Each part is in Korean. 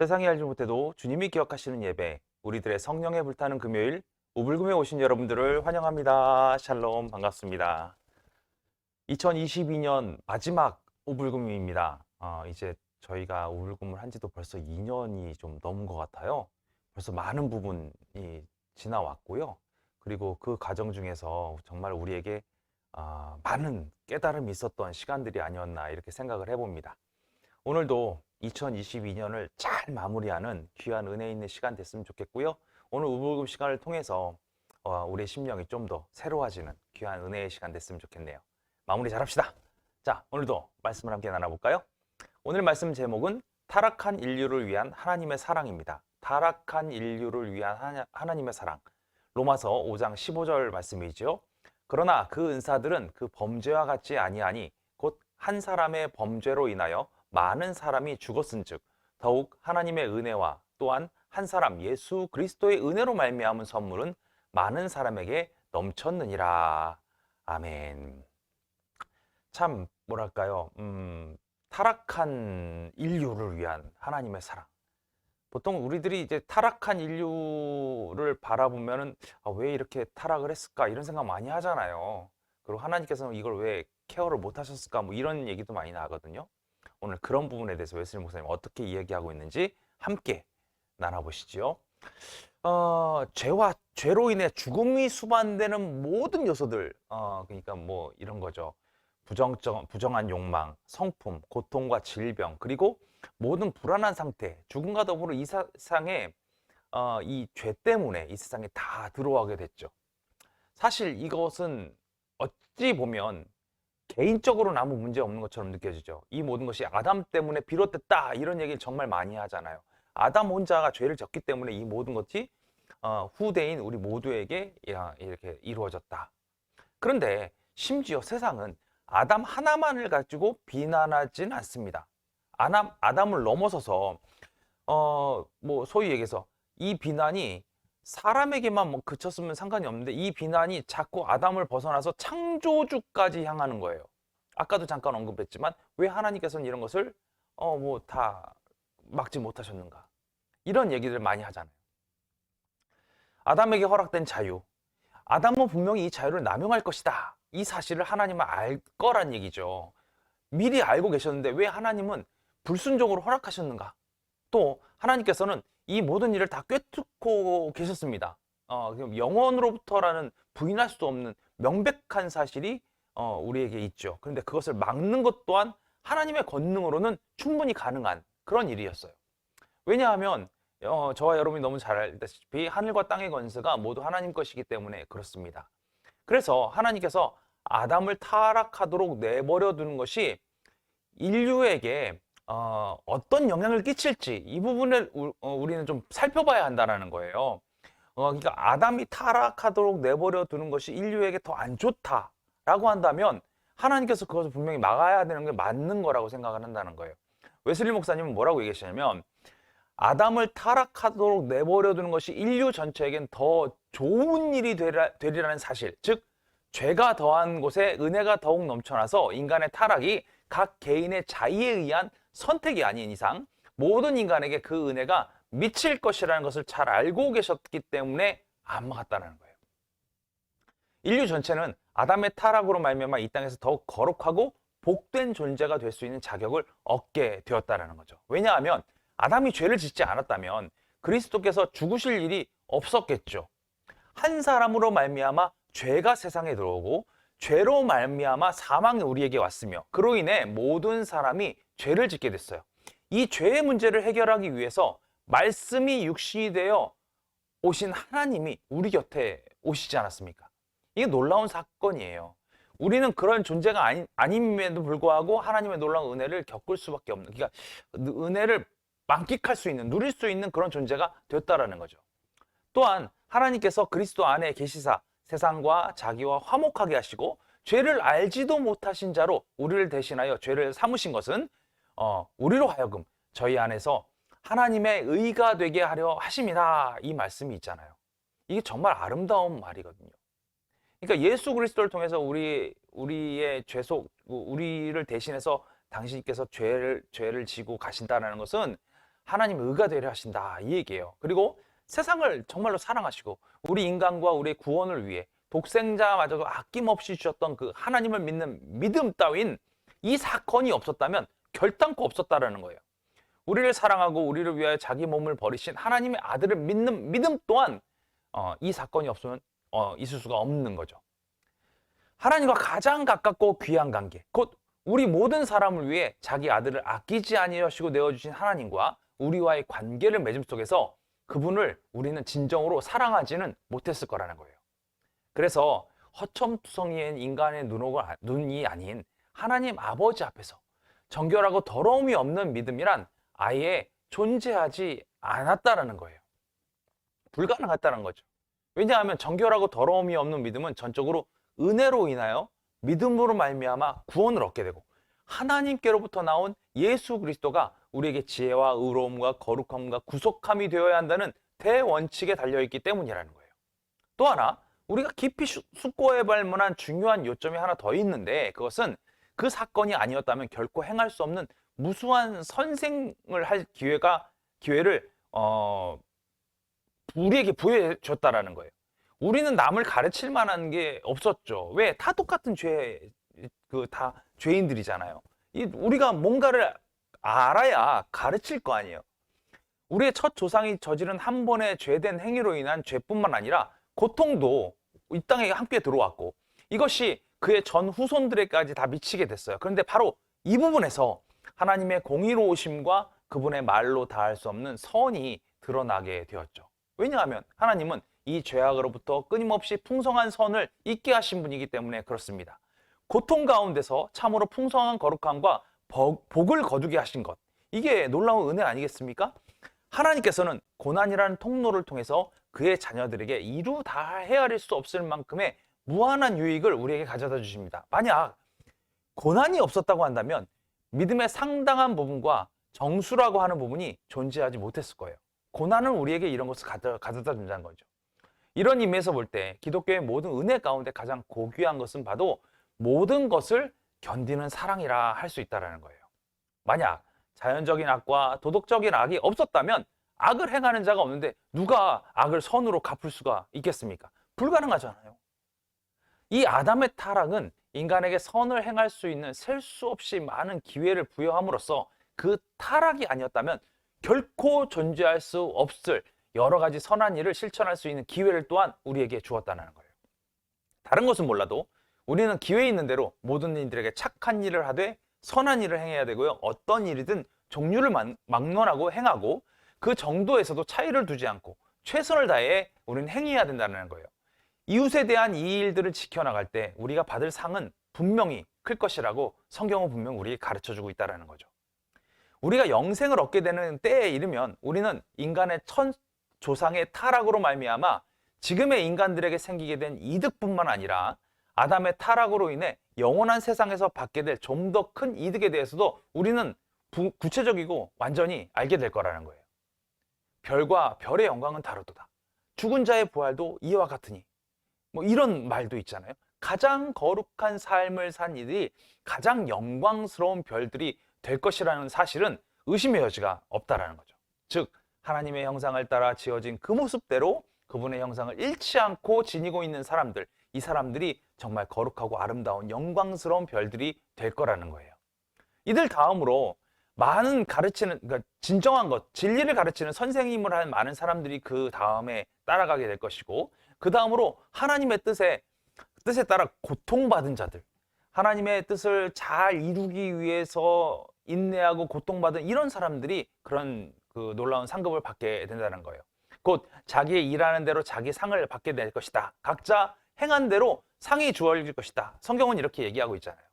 세상이 알지 못해도 주님이 기억하시는 예배, 우리들의 성령에 불타는 금요일, 우불금에 오신 여러분들을 환영합니다. 샬롬, 반갑습니다. 2022년 마지막 우불금입니다. 이제 저희가 우불금을 한 지도 벌써 2년이 좀 넘은 것 같아요. 벌써 많은 부분이 지나왔고요. 그리고 그 과정 중에서 정말 우리에게 많은 깨달음이 있었던 시간들이 아니었나 이렇게 생각을 해봅니다. 오늘도 2022년을 잘 마무리하는 귀한 은혜 있는 시간 됐으면 좋겠고요. 오늘 우불금 시간을 통해서 우리의 심령이 좀 더 새로워지는 귀한 은혜의 시간 됐으면 좋겠네요. 마무리 잘합시다. 자, 오늘도 말씀을 함께 나눠볼까요? 오늘 말씀 제목은 타락한 인류를 위한 하나님의 사랑입니다. 타락한 인류를 위한 하나님의 사랑. 로마서 5장 15절 말씀이죠. 그러나 그 은사들은 그 범죄와 같지 아니하니 곧 한 사람의 범죄로 인하여 많은 사람이 죽었은즉 더욱 하나님의 은혜와 또한 한 사람 예수 그리스도의 은혜로 말미암은 선물은 많은 사람에게 넘쳤느니라. 아멘. 참 뭐랄까요? 타락한 인류를 위한 하나님의 사랑. 보통 우리들이 이제 타락한 인류를 바라보면은 왜 이렇게 타락을 했을까 이런 생각 많이 하잖아요. 그리고 하나님께서는 이걸 왜 케어를 못 하셨을까 뭐 이런 얘기도 많이 나거든요. 오늘 그런 부분에 대해서 웨슬리 목사님 어떻게 이야기하고 있는지 함께 나눠보시죠. 죄와 죄로 인해 죽음이 수반되는 모든 요소들, 그러니까 뭐 이런 거죠. 부정한 욕망, 성품, 고통과 질병, 그리고 모든 불안한 상태, 죽음과 더불어 이 세상에 이 죄 때문에 이 세상에 다 들어가게 됐죠. 사실 이것은 어찌 보면 개인적으로는 아무 문제 없는 것처럼 느껴지죠. 이 모든 것이 아담 때문에 비롯됐다 이런 얘기를 정말 많이 하잖아요. 아담 혼자가 죄를 졌기 때문에 이 모든 것이 후대인 우리 모두에게 이렇게 이루어졌다. 그런데 심지어 세상은 아담 하나만을 가지고 비난하진 않습니다. 아담을 넘어서서 뭐 소위 얘기해서 이 비난이 사람에게만 뭐 그쳤으면 상관이 없는데 이 비난이 자꾸 아담을 벗어나서 창조주까지 향하는 거예요. 아까도 잠깐 언급했지만 왜 하나님께서는 이런 것을 뭐 다 막지 못하셨는가? 이런 얘기들 많이 하잖아요. 아담에게 허락된 자유. 아담은 분명히 이 자유를 남용할 것이다. 이 사실을 하나님은 알 거란 얘기죠. 미리 알고 계셨는데 왜 하나님은 불순종으로 허락하셨는가? 또 하나님께서는 이 모든 일을 다 꿰뚫고 계셨습니다. 영원으로부터라는 부인할 수 없는 명백한 사실이 우리에게 있죠. 그런데 그것을 막는 것 또한 하나님의 권능으로는 충분히 가능한 그런 일이었어요. 왜냐하면 저와 여러분이 너무 잘 알다시피 하늘과 땅의 권세가 모두 하나님 것이기 때문에 그렇습니다. 그래서 하나님께서 아담을 타락하도록 내버려 두는 것이 인류에게 어떤 영향을 끼칠지 이 부분을 우리는 좀 살펴봐야 한다는 거예요. 그러니까 아담이 타락하도록 내버려 두는 것이 인류에게 더 안 좋다라고 한다면 하나님께서 그것을 분명히 막아야 되는 게 맞는 거라고 생각을 한다는 거예요. 웨슬리 목사님은 뭐라고 얘기하시냐면 아담을 타락하도록 내버려 두는 것이 인류 전체에겐 더 좋은 일이 되리라는 사실, 즉 죄가 더한 곳에 은혜가 더욱 넘쳐나서 인간의 타락이 각 개인의 자의에 의한 선택이 아닌 이상 모든 인간에게 그 은혜가 미칠 것이라는 것을 잘 알고 계셨기 때문에 안 막았다는 거예요. 인류 전체는 아담의 타락으로 말미암아 이 땅에서 더욱 거룩하고 복된 존재가 될 수 있는 자격을 얻게 되었다는 거죠. 왜냐하면 아담이 죄를 짓지 않았다면 그리스도께서 죽으실 일이 없었겠죠. 한 사람으로 말미암아 죄가 세상에 들어오고 죄로 말미암아 사망이 우리에게 왔으며 그로 인해 모든 사람이 죄를 짓게 됐어요. 이 죄의 문제를 해결하기 위해서 말씀이 육신이 되어 오신 하나님이 우리 곁에 오시지 않았습니까? 이게 놀라운 사건이에요. 우리는 그런 존재가 아님에도 불구하고 하나님의 놀라운 은혜를 겪을 수밖에 없는, 그러니까 은혜를 만끽할 수 있는, 누릴 수 있는 그런 존재가 되었다라는 거죠. 또한 하나님께서 그리스도 안에 계시사 세상과 자기와 화목하게 하시고 죄를 알지도 못하신 자로 우리를 대신하여 죄를 삼으신 것은 우리로 하여금 저희 안에서 하나님의 의가 되게 하려 하심이다. 이 말씀이 있잖아요. 이게 정말 아름다운 말이거든요. 그러니까 예수 그리스도를 통해서 우리의 우리를 대신해서 당신께서 죄를 지고 가신다는 것은 하나님의 의가 되려 하신다 이 얘기예요. 그리고 세상을 정말로 사랑하시고 우리 인간과 우리의 구원을 위해 독생자마저도 아낌없이 주셨던 그 하나님을 믿는 믿음 따윈 이 사건이 없었다면 결단코 없었다라는 거예요. 우리를 사랑하고 우리를 위하여 자기 몸을 버리신 하나님의 아들을 믿는 믿음 또한 이 사건이 없으면 있을 수가 없는 거죠. 하나님과 가장 가깝고 귀한 관계, 곧 우리 모든 사람을 위해 자기 아들을 아끼지 아니하시고 내어주신 하나님과 우리와의 관계를 맺음 속에서 그분을 우리는 진정으로 사랑하지는 못했을 거라는 거예요. 그래서 허첨투성이인 인간의 눈이 아닌 하나님 아버지 앞에서 정결하고 더러움이 없는 믿음이란 아예 존재하지 않았다라는 거예요. 불가능했다는 거죠. 왜냐하면 정결하고 더러움이 없는 믿음은 전적으로 은혜로 인하여 믿음으로 말미암아 구원을 얻게 되고 하나님께로부터 나온 예수 그리스도가 우리에게 지혜와 의로움과 거룩함과 구속함이 되어야 한다는 대원칙에 달려있기 때문이라는 거예요. 또 하나 우리가 깊이 숙고해 볼 만한 중요한 요점이 하나 더 있는데 그것은 그 사건이 아니었다면 결코 행할 수 없는 무수한 선생을 할 기회를 우리에게 부여해 줬다라는 거예요. 우리는 남을 가르칠 만한 게 없었죠. 왜? 다 똑같은 다 죄인들이잖아요. 우리가 뭔가를 알아야 가르칠 거 아니에요. 우리의 첫 조상이 저지른 한 번의 죄된 행위로 인한 죄뿐만 아니라 고통도 이 땅에 함께 들어왔고 이것이 그의 전 후손들에까지 다 미치게 됐어요. 그런데 바로 이 부분에서 하나님의 공의로우심과 그분의 말로 다할 수 없는 선이 드러나게 되었죠. 왜냐하면 하나님은 이 죄악으로부터 끊임없이 풍성한 선을 있게 하신 분이기 때문에 그렇습니다. 고통 가운데서 참으로 풍성한 거룩함과 복을 거두게 하신 것, 이게 놀라운 은혜 아니겠습니까? 하나님께서는 고난이라는 통로를 통해서 그의 자녀들에게 이루 다 헤아릴 수 없을 만큼의 무한한 유익을 우리에게 가져다 주십니다. 만약 고난이 없었다고 한다면 믿음의 상당한 부분과 정수라고 하는 부분이 존재하지 못했을 거예요. 고난은 우리에게 이런 것을 가져다 준다는 거죠. 이런 의미에서 볼 때 기독교의 모든 은혜 가운데 가장 고귀한 것은 봐도 모든 것을 견디는 사랑이라 할 수 있다는 거예요. 만약 자연적인 악과 도덕적인 악이 없었다면 악을 행하는 자가 없는데 누가 악을 선으로 갚을 수가 있겠습니까? 불가능하잖아요. 이 아담의 타락은 인간에게 선을 행할 수 있는 셀 수 없이 많은 기회를 부여함으로써 그 타락이 아니었다면 결코 존재할 수 없을 여러 가지 선한 일을 실천할 수 있는 기회를 또한 우리에게 주었다는 거예요. 다른 것은 몰라도 우리는 기회 있는 대로 모든 이들에게 착한 일을 하되 선한 일을 행해야 되고요. 어떤 일이든 종류를 막론하고 행하고 그 정도에서도 차이를 두지 않고 최선을 다해 우리는 행해야 된다는 거예요. 이웃에 대한 이 일들을 지켜나갈 때 우리가 받을 상은 분명히 클 것이라고 성경은 분명 우리에게 가르쳐주고 있다는 거죠. 우리가 영생을 얻게 되는 때에 이르면 우리는 인간의 첫 조상의 타락으로 말미암아 지금의 인간들에게 생기게 된 이득뿐만 아니라 아담의 타락으로 인해 영원한 세상에서 받게 될 좀 더 큰 이득에 대해서도 우리는 구체적이고 완전히 알게 될 거라는 거예요. 별과 별의 영광은 다르도다. 죽은 자의 부활도 이와 같으니. 뭐 이런 말도 있잖아요. 가장 거룩한 삶을 산 이들이 가장 영광스러운 별들이 될 것이라는 사실은 의심의 여지가 없다라는 거죠. 즉 하나님의 형상을 따라 지어진 그 모습대로 그분의 형상을 잃지 않고 지니고 있는 사람들, 이 사람들이 정말 거룩하고 아름다운 영광스러운 별들이 될 거라는 거예요. 이들 다음으로 많은 그러니까 진정한 것, 진리를 가르치는 선생님을 한 많은 사람들이 그 다음에 따라가게 될 것이고, 그 다음으로 하나님의 뜻에 따라 고통받은 자들, 하나님의 뜻을 잘 이루기 위해서 인내하고 고통받은 이런 사람들이 그런 그 놀라운 상급을 받게 된다는 거예요. 곧 자기의 일하는 대로 자기 상을 받게 될 것이다. 각자 행한 대로 상이 주어질 것이다. 성경은 이렇게 얘기하고 있잖아요.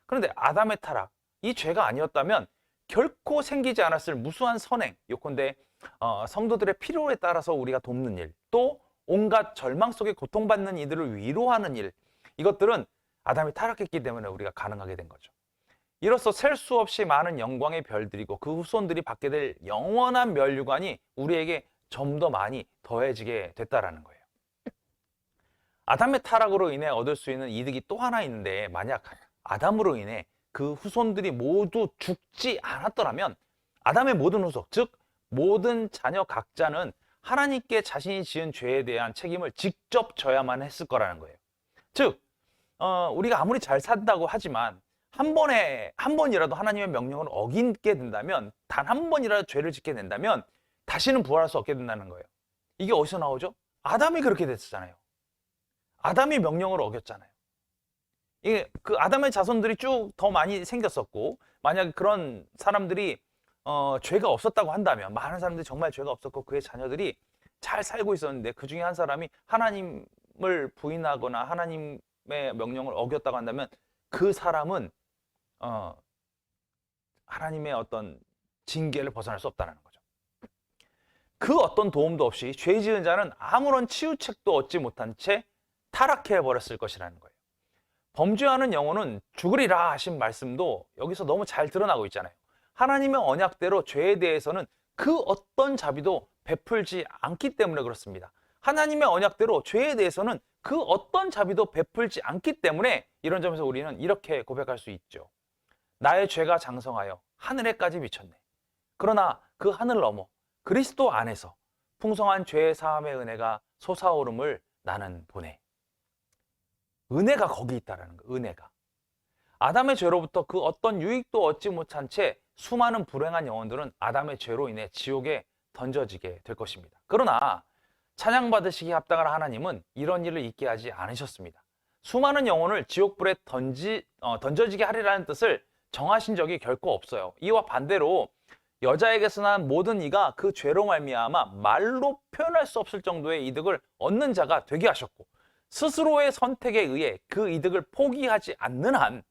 그런데 아담의 타락, 이 죄가 아니었다면 결코 생기지 않았을 무수한 선행, 요컨대 성도들의 필요에 따라서 우리가 돕는 일, 또 온갖 절망 속에 고통받는 이들을 위로하는 일, 이것들은 아담이 타락했기 때문에 우리가 가능하게 된 거죠. 이로써 셀 수 없이 많은 영광의 별들이고 그 후손들이 받게 될 영원한 면류관이 우리에게 좀 더 많이 더해지게 됐다라는 거예요. 아담의 타락으로 인해 얻을 수 있는 이득이 또 하나 있는데, 만약 아담으로 인해 그 후손들이 모두 죽지 않았더라면 아담의 모든 후속, 즉 모든 자녀 각자는 하나님께 자신이 지은 죄에 대한 책임을 직접 져야만 했을 거라는 거예요. 즉, 우리가 아무리 잘 산다고 하지만 한 번이라도 하나님의 명령을 어기게 된다면, 단 한 번이라도 죄를 짓게 된다면 다시는 부활할 수 없게 된다는 거예요. 이게 어디서 나오죠? 아담이 그렇게 됐잖아요. 아담이 명령을 어겼잖아요. 이게 그 아담의 자손들이 쭉 더 많이 생겼었고, 만약에 그런 사람들이 죄가 없었다고 한다면, 많은 사람들이 정말 죄가 없었고 그의 자녀들이 잘 살고 있었는데 그 중에 한 사람이 하나님을 부인하거나 하나님의 명령을 어겼다고 한다면 그 사람은 하나님의 어떤 징계를 벗어날 수 없다는 거죠. 그 어떤 도움도 없이 죄 지은 자는 아무런 치유책도 얻지 못한 채 타락해 버렸을 것이라는 거예요. 범죄하는 영혼은 죽으리라 하신 말씀도 여기서 너무 잘 드러나고 있잖아요. 하나님의 언약대로 죄에 대해서는 그 어떤 자비도 베풀지 않기 때문에 그렇습니다. 하나님의 언약대로 죄에 대해서는 그 어떤 자비도 베풀지 않기 때문에 이런 점에서 우리는 이렇게 고백할 수 있죠. 나의 죄가 장성하여 하늘에까지 미쳤네. 그러나 그 하늘 넘어 그리스도 안에서 풍성한 죄 사함의 은혜가 솟아오름을 나는 보네. 은혜가 거기 있다라는 거예요. 은혜가. 아담의 죄로부터 그 어떤 유익도 얻지 못한 채 수많은 불행한 영혼들은 아담의 죄로 인해 지옥에 던져지게 될 것입니다. 그러나 찬양받으시기 합당한 하나님은 이런 일을 있게 하지 않으셨습니다. 수많은 영혼을 지옥불에 던져지게 하리라는 뜻을 정하신 적이 결코 없어요. 이와 반대로 여자에게서 난 모든 이가 그 죄로 말미암아 말로 표현할 수 없을 정도의 이득을 얻는 자가 되게 하셨고, 스스로의 선택에 의해 그 이득을 포기하지 않는 한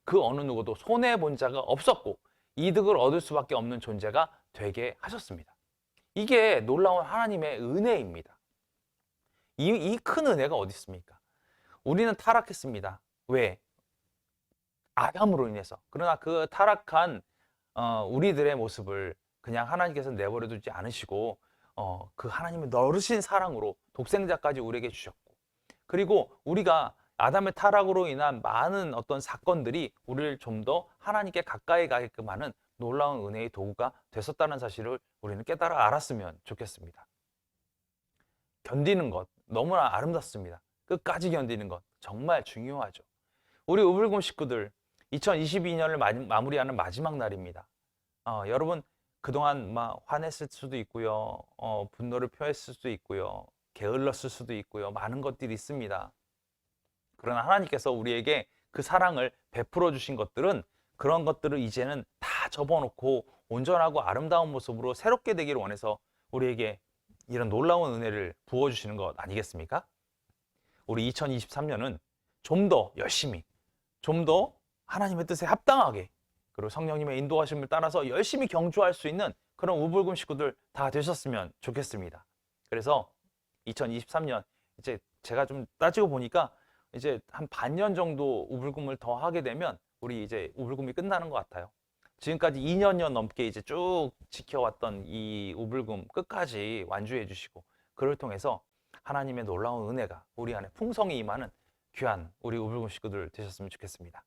그 어느 누구도 손해본 자가 없었고 이득을 얻을 수밖에 없는 존재가 되게 하셨습니다. 이게 놀라운 하나님의 은혜입니다. 이 큰 은혜가 어디 있습니까? 우리는 타락했습니다. 왜? 아담으로 인해서. 그러나 그 타락한 우리들의 모습을 그냥 하나님께서 내버려 두지 않으시고 그 하나님의 너르신 사랑으로 독생자까지 우리에게 주셨고, 그리고 우리가 아담의 타락으로 인한 많은 어떤 사건들이 우리를 좀 더 하나님께 가까이 가게끔 하는 놀라운 은혜의 도구가 됐었다는 사실을 우리는 깨달아 알았으면 좋겠습니다. 견디는 것 너무나 아름답습니다. 끝까지 견디는 것 정말 중요하죠. 우리 우불금 식구들 2022년을 마무리하는 마지막 날입니다. 여러분 그동안 막 화냈을 수도 있고요, 분노를 표했을 수도 있고요, 게을렀을 수도 있고요, 많은 것들이 있습니다. 그러나 하나님께서 우리에게 그 사랑을 베풀어 주신 것들은, 그런 것들을 이제는 다 접어놓고 온전하고 아름다운 모습으로 새롭게 되기를 원해서 우리에게 이런 놀라운 은혜를 부어주시는 것 아니겠습니까? 우리 2023년은 좀 더 열심히, 좀 더 하나님의 뜻에 합당하게, 그리고 성령님의 인도하심을 따라서 열심히 경주할 수 있는 그런 우불금 식구들 다 되셨으면 좋겠습니다. 그래서 2023년 이제 제가 좀 따지고 보니까 이제 한 반년 정도 우불금을 더 하게 되면 우리 이제 우불금이 끝나는 것 같아요. 지금까지 2년여 넘게 이제 쭉 지켜왔던 이 우불금 끝까지 완주해 주시고, 그를 통해서 하나님의 놀라운 은혜가 우리 안에 풍성히 임하는 귀한 우리 우불금 식구들 되셨으면 좋겠습니다.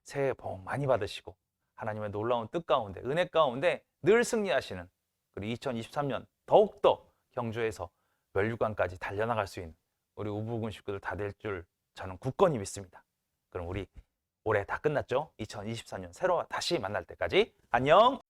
새해 복 많이 받으시고 하나님의 놀라운 뜻 가운데, 은혜 가운데 늘 승리하시는, 그리고 2023년 더욱더 경주해서 멸류관까지 달려나갈 수 있는 우리 우불금 식구들 다 될 줄 저는 굳건히 믿습니다. 그럼 우리 올해 다 끝났죠? 2024년 새로 다시 만날 때까지 안녕!